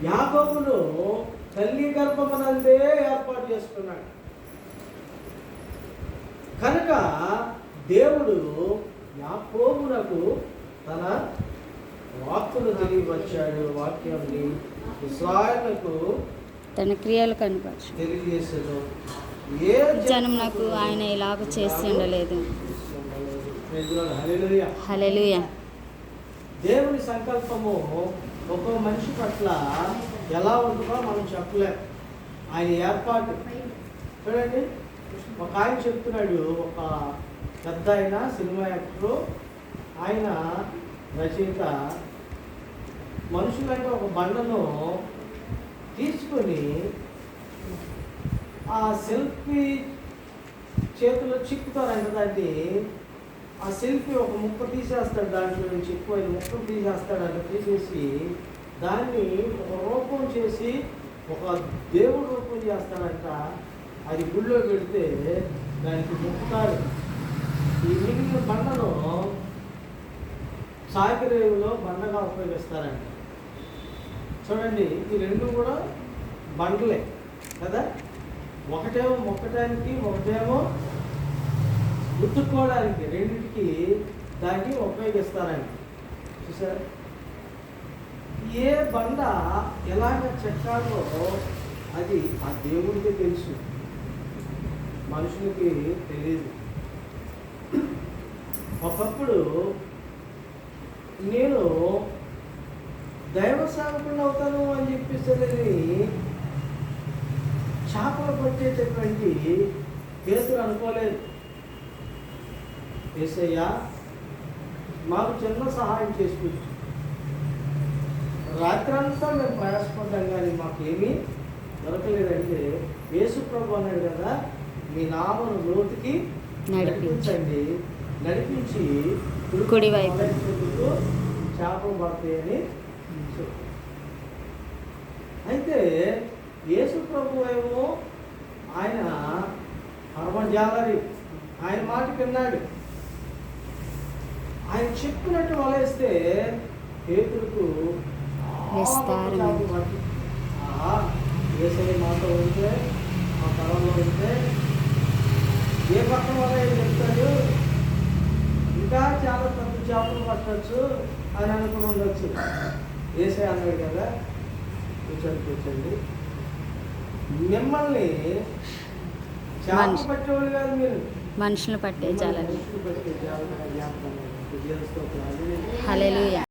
యాకోబును తల్లి గర్భమునందే ఏర్పాటు చేసుకున్నాడు. కనుక దేవుడు యాకోబునకు తన వాక్కును తెలియపరిచాడు. వాక్యాన్ని ఇశ్రాయేలుకు తన క్రియలు కనపరచు తెలియజేసాడు. ఏ జనమునకు ఆయన ఇలాగ చేసి ఉండలేదు. హల్లెలూయా. హల్లెలూయా. దేవుని సంకల్పము ఒక్కో మనిషి పట్ల ఎలా ఉంటుందో మనం చెప్పలేం. ఆయన ఏర్పాటు చూడండి. ఒక ఆయన చెప్తున్నాడు, ఒక పెద్ద ఆయన సినిమా యాక్టరు, ఆయన రచయిత, మనుషులంటే ఒక బండను తీసుకొని ఆ సెల్ఫీ చేతిలో చిక్కుతారంట. దాన్ని ఆ సెల్ఫీ ఒక ముక్క తీసేస్తాడు, దాంట్లో నుంచి ఎక్కువైన ముక్కలు తీసేస్తాడంట. తీసేసి దాన్ని ఒక రూపం చేసి ఒక దేవుడు రూపం చేస్తాడంట. అది గుళ్ళో పెడితే దానికి ముక్కుతాడు. ఈ మిగిలిన బండను సాగిరేవులో బండగా ఉపయోగిస్తారంట. చూడండి, ఈ రెండు కూడా బండలే కదా. ఒకటేమో మొక్కటానికి, ఒకటేమో గుర్తుకోవడానికి, రెండింటికి దాన్ని ఉపయోగిస్తారండి. చూసారు, ఏ బండ ఎలాగ చెక్కాలో అది ఆ దేవుడికి తెలుసు, మనుషులకి తెలియదు. ఒకప్పుడు నేను దైవ సేవకుడు అవుతాను అని చెప్పేసి చేపలు పట్టేటటువంటి కేసులు అనుకోలేదు. యేసయ్య మాకు చిన్న సహాయం చేసుకుంటు, రాత్రంతా మేము ప్రయాసపడ్డాం కానీ మాకేమీ దొరకలేదంటే, యేసు ప్రభు అన్నాడు కదా, మీ నామను లోతుకి నడిపించండి, నడిపించి కుడివైపు చేపలు పడతాయని. అయితే యేసు ప్రభు ఏమో ఆయన పరమజాలరి, ఆయన మాట విన్నాడు. ఆయన చెప్పినట్టు వలేస్తే పేతురుకు యేసయ్య మాతో ఉంటే, ఆ పరంలో ఉంటే ఏ పక్కన వల్ల చెప్తాడు, ఇంకా చాలా తక్కువ చేపలు పట్టచ్చు అని అనుకుని ఉండొచ్చు. యేసయ్య అన్నాడు కదా, కూర్చోండి, మిమ్మల్ని చేపలు పట్టేవాళ్ళు కాదు, మీరు మనుషులు పట్టే జాలరు. మనుషులు పట్టే జాలరు. హల్లెలూయా.